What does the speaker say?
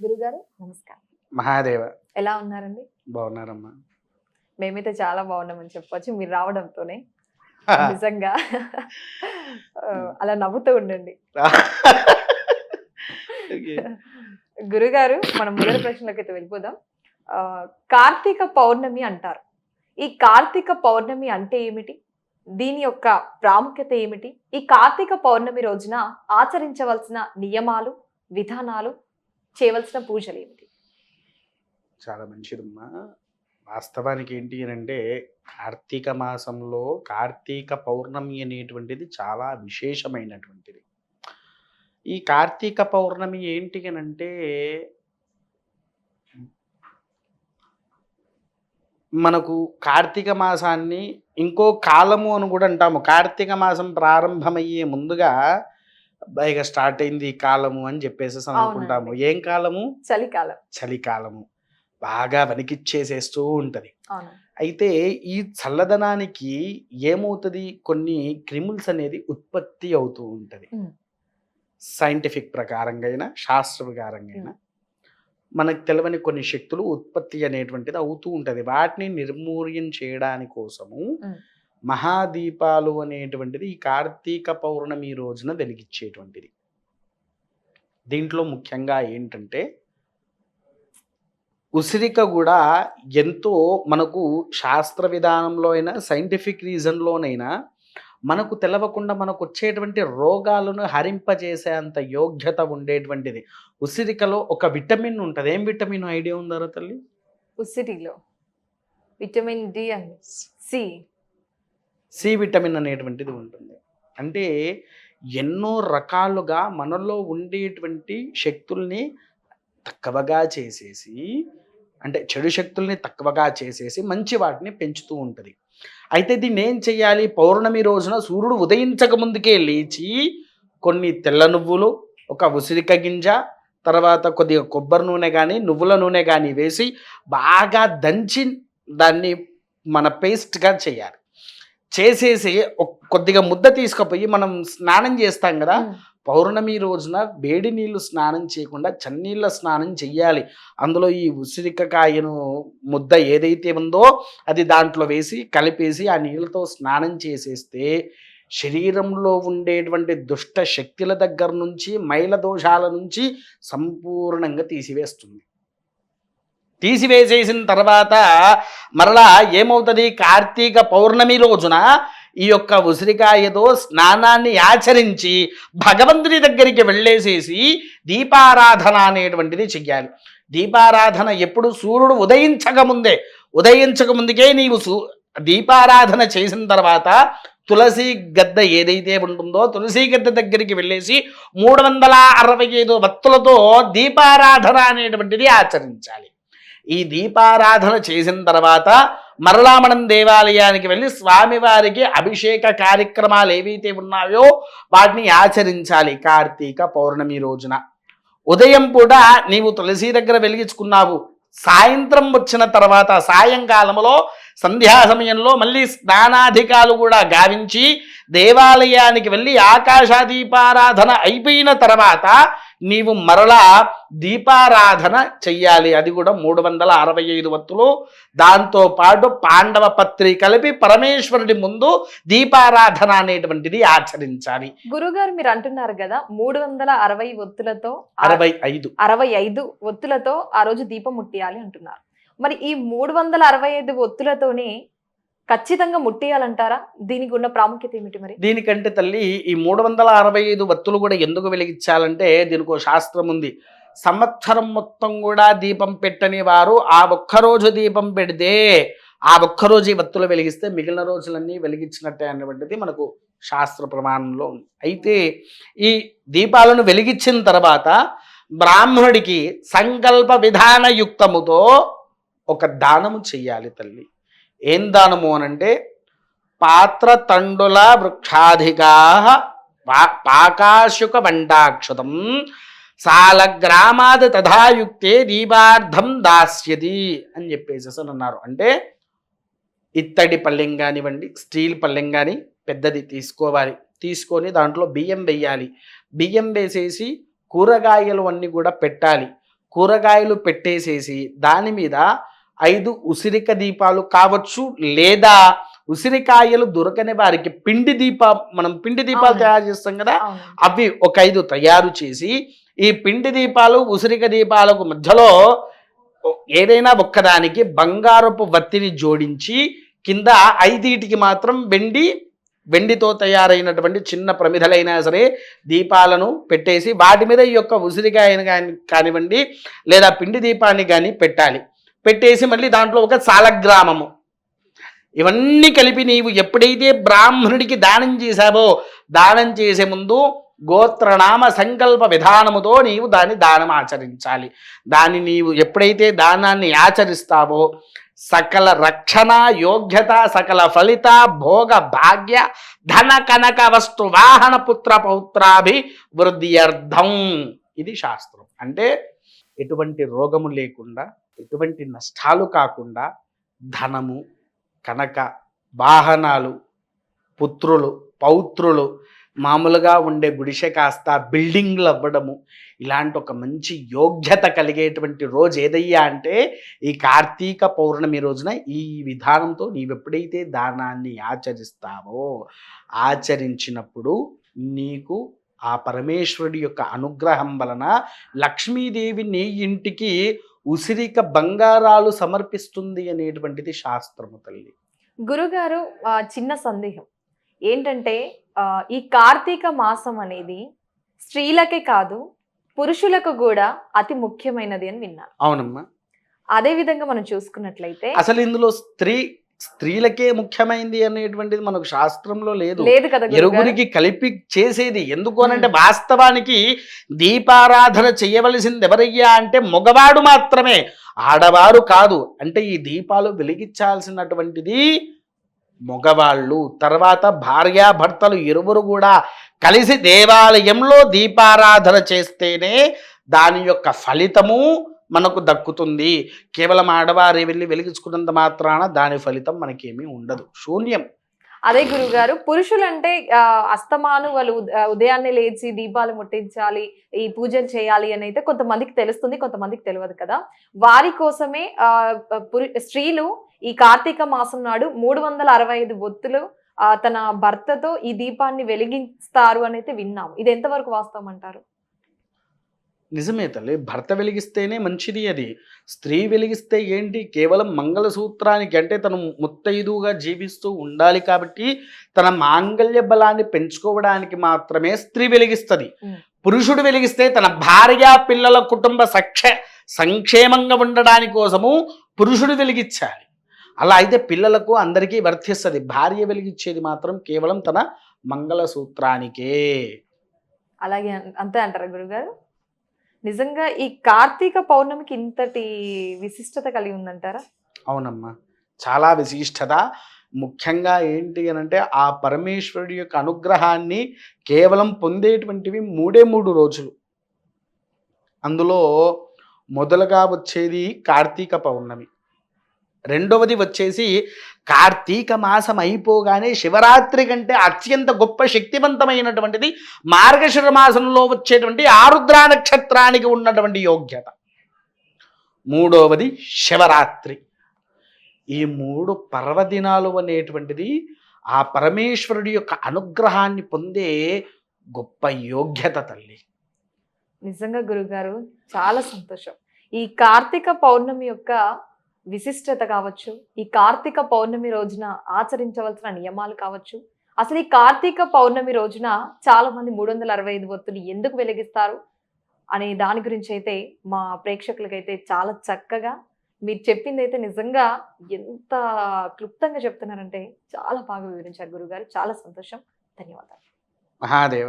గురుగారు నమస్కారం. మహాదేవ. ఎలా ఉన్నారండి? బాగున్నారమ్మా. మేమైతే చాలా బాగున్నామని చెప్పొచ్చు మీరు రావడంతోనే. నిజంగా అలా నవ్వుతూ ఉండండి. ఓకే. గురుగారు మనం మొదటి ప్రశ్నలోకైతే వెళ్ళిపోదాం. కార్తీక పౌర్ణమి అంటారు. ఈ కార్తీక పౌర్ణమి అంటే ఏమిటి? దీని యొక్క ప్రాముఖ్యత ఏమిటి? ఈ కార్తీక పౌర్ణమి రోజున ఆచరించవలసిన నియమాలు, విధానాలు, చేయవలసిన పూజలేమిటి? చాలా మంచిదమ్మా. వాస్తవానికి ఏంటి అనంటే కార్తీక మాసంలో కార్తీక పౌర్ణమి అనేటువంటిది చాలా విశేషమైనటువంటిది. ఈ కార్తీక పౌర్ణమి ఏంటి అనంటే మనకు కార్తీక మాసాన్ని ఇంకో కాలము అని కూడా అంటాము. కార్తీక మాసం ప్రారంభమయ్యే ముందుగా ఇక స్టార్ట్ అయింది ఈ కాలము అని చెప్పేసి అనుకుంటాము. అవునండి. ఏం కాలము? చలికాలం. చలికాలము. బాగా వణికిచ్చేసేస్తూ ఉంటది. అవును. అయితే ఈ చల్లదనానికి ఏమవుతుంది, కొన్ని క్రిముల్స్ అనేది ఉత్పత్తి అవుతూ ఉంటది. సైంటిఫిక్ ప్రకారంగా అయినా శాస్త్ర ప్రకారంగా అయినా మనకు తెలియని కొన్ని శక్తులు ఉత్పత్తి అనేటువంటిది అవుతూ ఉంటది. వాటిని నిర్మూల్యం చేయడాని కోసము మహాదీపాలు అనేటువంటిది ఈ కార్తీక పౌర్ణమి రోజున వెలిగించేటువంటిది. దీంట్లో ముఖ్యంగా ఏంటంటే ఉసిరిక కూడా ఎంతో మనకు శాస్త్ర విధానంలో అయినా సైంటిఫిక్ రీజన్లోనైనా మనకు తెలవకుండా మనకు వచ్చేటువంటి రోగాలను హరింపజేసే అంత యోగ్యత ఉండేటువంటిది. ఉసిరికలో ఒక విటమిన్ ఉంటుంది. ఏం విటమిన్ ఐడియా ఉందారా తల్లి? ఉసిరిలో vitamin D and C. C vitamin అనేటువంటిది ఉంటుంది. అంటే ఎన్నో రకాలుగా మనలో ఉండేటువంటి శక్తుల్ని తక్కువగా చేసేసి, అంటే చెడు శక్తుల్ని తక్కువగా చేసేసి మంచి వాటిని పెంచుతూ ఉంటుంది. అయితే దీన్ని ఏం చెయ్యాలి? పౌర్ణమి రోజున సూర్యుడు ఉదయించక ముందుకే లేచి కొన్ని తెల్ల నువ్వులు, ఒక ఉసిరిక గింజ, తర్వాత కొద్దిగా కొబ్బరి నూనె కానీ నువ్వుల నూనె కానీ వేసి బాగా దంచి దాన్ని మన పేస్ట్గా చేయాలి. చేసేసి కొద్దిగా ముద్ద తీసుకుపోయి మనం స్నానం చేస్తాం కదా, పౌర్ణమి రోజున వేడి నీళ్ళు స్నానం చేయకుండా చన్నీళ్ళ స్నానం చెయ్యాలి. అందులో ఈ ఉసిరికాయను ముద్ద ఏదైతే ఉందో అది దాంట్లో వేసి కలిపేసి ఆ నీళ్ళతో స్నానం చేసేస్తే శరీరంలో ఉండేటువంటి దుష్ట శక్తుల దగ్గర నుంచి మైల దోషాల నుంచి సంపూర్ణంగా తీసివేస్తుంది. తీసివేసేసిన తర్వాత మరలా ఏమవుతుంది? కార్తీక పౌర్ణమి రోజున ఈ యొక్క ఉసిరికాయతో స్నానాన్ని ఆచరించి భగవంతుని దగ్గరికి వెళ్ళేసేసి దీపారాధన అనేటువంటిది చెయ్యాలి. దీపారాధన ఎప్పుడు? సూర్యుడు ఉదయించక ముందుకే నీవు దీపారాధన చేసిన తర్వాత తులసి గద్ద ఏదైతే ఉంటుందో తులసి గద్ద దగ్గరికి వెళ్ళేసి 365 వత్తులతో దీపారాధన అనేటువంటిది ఆచరించాలి. ఈ దీపారాధన చేసిన తర్వాత మరలా మనం దేవాలయానికి వెళ్ళి స్వామివారికి అభిషేక కార్యక్రమాలు ఏవైతే ఉన్నాయో వాటిని ఆచరించాలి. కార్తీక పౌర్ణమి రోజున ఉదయం పూట నీవు తులసి దగ్గర వెలిగించుకున్నావు, సాయంత్రం వచ్చిన తర్వాత సాయంకాలంలో సంధ్యా సమయంలో మళ్ళీ స్నానాధికాలు కూడా గావించి దేవాలయానికి వెళ్ళి ఆకాశదీపారాధన అయిపోయిన తర్వాత నీవు మరలా దీపారాధన చెయ్యాలి. అది కూడా 365 వత్తులు. దాంతోపాటు పాండవ పత్రి కలిపి పరమేశ్వరుడి ముందు దీపారాధన అనేటువంటిది ఆచరించాలి. గురుగారు మీరు అంటున్నారు కదా 360 ఒత్తులతో 65 ఒత్తులతో ఆ రోజు దీపం ముట్టియాలి అంటున్నారు. మరి ఈ 365 ఒత్తులతోనే ఖచ్చితంగా ముట్టియాలంటారా? దీనికి ఉన్న ప్రాముఖ్యత ఏమిటి మరి? దీనికంటే తల్లి ఈ 365 వత్తులు కూడా ఎందుకు వెలిగించాలంటే దీనికి ఒక శాస్త్రం ఉంది. సంవత్సరం మొత్తం కూడా దీపం పెట్టని వారు ఆ ఒక్కరోజు దీపం పెడితే ఆ ఒక్కరోజు ఈ వత్తులు వెలిగిస్తే మిగిలిన రోజులన్నీ వెలిగించినట్టే అనేటువంటిది మనకు శాస్త్ర ప్రమాణంలో ఉంది. అయితే ఈ దీపాలను వెలిగించిన తర్వాత బ్రాహ్మణుడికి సంకల్ప విధానయుక్తముతో ఒక దానము చెయ్యాలి తల్లి. ఏం దానము అనంటే పాత్ర తండుల వృక్షాధికా పాకాశుక వంటాక్షతం సాలగ్రామాది తథాయుక్తే దీపార్థం దాస్యతి అని చెప్పేసి అన్నారు. అంటే ఇత్తడి పళ్ళెం కానివ్వండి, స్టీల్ పళ్ళెం కానీ పెద్దది తీసుకోవాలి. తీసుకొని దాంట్లో బియ్యం వేయాలి. బియ్యం వేసేసి కూరగాయలు అన్నీ కూడా పెట్టాలి. కూరగాయలు పెట్టేసేసి దాని మీద 5 ఉసిరిక దీపాలు కావచ్చు, లేదా ఉసిరికాయలు దొరకని వారికి మనం పిండి దీపాలు అవునండి. తయారు చేస్తాం కదా, అవునండి. అవి ఒక 5 తయారు చేసి ఈ పిండి దీపాలు ఉసిరిక దీపాలకు మధ్యలో ఏదైనా ఒక్కదానికి బంగారపు వత్తిని జోడించి కింద 5టికి మాత్రం వెండితో తయారైనటువంటి చిన్న ప్రమిదలైనా సరే దీపాలను పెట్టేసి వాటి మీద ఈ యొక్క ఉసిరికాయను కానివ్వండి లేదా పిండి దీపాన్ని కానీ పెట్టాలి. పెట్టేసి మళ్ళీ దాంట్లో ఒక సాలగ్రామము, ఇవన్నీ కలిపి నీవు ఎప్పుడైతే బ్రాహ్మణుడికి దానం చేశావో దానం చేసే ముందు గోత్రనామ సంకల్ప విధానముతో నీవు దానం ఆచరించాలి. నీవు ఎప్పుడైతే దానాన్ని ఆచరిస్తావో సకల రక్షణ యోగ్యత సకల ఫలిత భోగ భాగ్య ధన కనక వస్తు వాహన పుత్ర పౌత్రాభి వృద్ధ్యర్థం. ఇది శాస్త్రం. అంటే ఎటువంటి రోగము లేకుండా, ఎటువంటి నష్టాలు కాకుండా ధనము, కనక, వాహనాలు, పుత్రులు, పౌత్రులు, మామూలుగా ఉండే గుడిసె కాస్త బిల్డింగ్లు అవ్వడము, ఇలాంటి ఒక మంచి యోగ్యత కలిగేటువంటి రోజు ఏదయ్యా అంటే ఈ కార్తీక పౌర్ణమి రోజున ఈ విధానంతో నీవెప్పుడైతే దానాన్ని ఆచరిస్తావో ఆచరించినప్పుడు నీకు ఆ పరమేశ్వరుడి యొక్క అనుగ్రహం వలన లక్ష్మీదేవి నీ ఇంటికి ఉసిరిక బంగారాలు సమర్పిస్తుంది అనేటువంటిది శాస్త్రము తల్లి. గురుగారు, చిన్న సందేహం ఏంటంటే, ఈ కార్తీక మాసం అనేది స్త్రీలకే కాదు పురుషులకు కూడా అతి ముఖ్యమైనది అని విన్నాను. అవునమ్మా. అదే విధంగా మనం చూసుకున్నట్లయితే అసలు ఇందులో స్త్రీలకే ముఖ్యమైనది అనేటువంటిది మనకు శాస్త్రంలో లేదు కదా. ఎరుగురికి కలిపి చేసేది. ఎందుకు అనంటే వాస్తవానికి దీపారాధన చేయవలసింది ఎవరయ్యా అంటే మగవాడు మాత్రమే, ఆడవారు కాదు. అంటే ఈ దీపాలు వెలిగించాల్సినటువంటిది మగవాళ్ళు. తర్వాత భార్యాభర్తలు ఇరువురు కూడా కలిసి దేవాలయంలో దీపారాధన చేస్తేనే దాని యొక్క ఫలితము మనకు దక్కుతుంది. కేవలం ఆడవారే వెళ్ళి వెలిగించుకున్నంత మాత్రాన దాని ఫలితం మనకేమీ ఉండదు, శూన్యం. అదే గురుగారు, పురుషులంటే అస్తమాను వాళ్ళు ఉదయాన్నే లేచి దీపాలు ముట్టించాలి, ఈ పూజలు చేయాలి అని అయితే కొంతమందికి తెలుస్తుంది, కొంతమందికి తెలియదు కదా. వారి కోసమే స్త్రీలు ఈ కార్తీక మాసం నాడు 365 ఒత్తులు తన భర్తతో ఈ దీపాన్ని వెలిగిస్తారు అని అయితే విన్నాము. ఇది ఎంతవరకు వాస్తవం అంటారు? నిజమే తల్లి, భర్త వెలిగిస్తేనే మంచిది. అది స్త్రీ వెలిగిస్తే ఏంటి, కేవలం మంగళసూత్రానికి అంటే తను ముత్తైదుగా జీవిస్తూ ఉండాలి కాబట్టి తన మాంగళ్య బలాన్ని పెంచుకోవడానికి మాత్రమే స్త్రీ వెలిగిస్తుంది. పురుషుడు వెలిగిస్తే తన భార్య పిల్లల కుటుంబ సంక్షేమంగా ఉండడానికి కోసము పురుషుడు వెలిగించాలి. అలా అయితే పిల్లలకు అందరికీ వర్తిస్తుంది. భార్య వెలిగించేది మాత్రం కేవలం తన మంగళసూత్రానికే. అలాగే అంతే అంటారా గురుగారు? నిజంగా ఈ కార్తీక పౌర్ణమికి ఇంతటి విశిష్టత కలిగి ఉందంటారా? అవునమ్మా, చాలా విశిష్టత. ముఖ్యంగా ఏంటి అని అంటే ఆ పరమేశ్వరుడి యొక్క అనుగ్రహాన్ని కేవలం పొందేటువంటివి 3 రోజులు. అందులో మొదలుగా వచ్చేది కార్తీక పౌర్ణమి, రెండవది వచ్చేసి కార్తీక మాసం అయిపోగానే శివరాత్రి కంటే అత్యంత గొప్ప శక్తివంతమైనటువంటిది మార్గశిర మాసంలో వచ్చేటువంటి ఆరుద్ర నక్షత్రానికి ఉన్నటువంటి యోగ్యత. మూడవది శివరాత్రి. ఈ 3 పర్వదినాలు అనేటువంటిది ఆ పరమేశ్వరుడి యొక్క అనుగ్రహాన్ని పొందే గొప్ప యోగ్యత తల్లి. నిజంగా గురుగారు, చాలా సంతోషం. ఈ కార్తీక పౌర్ణమి యొక్క విశిష్టత కావచ్చు, ఈ కార్తీక పౌర్ణమి రోజున ఆచరించవలసిన నియమాలు కావచ్చు, అసలు ఈ కార్తీక పౌర్ణమి రోజున చాలా మంది 365 ఒత్తులు ఎందుకు వెలిగిస్తారు అనే దాని గురించి అయితే మా ప్రేక్షకులకైతే చాలా చక్కగా మీరు చెప్పింది అయితే నిజంగా ఎంత క్లుప్తంగా చెప్తున్నారంటే చాలా బాగా వివరించారు గురుగారు. చాలా సంతోషం. ధన్యవాదాలు. మహాదేవ.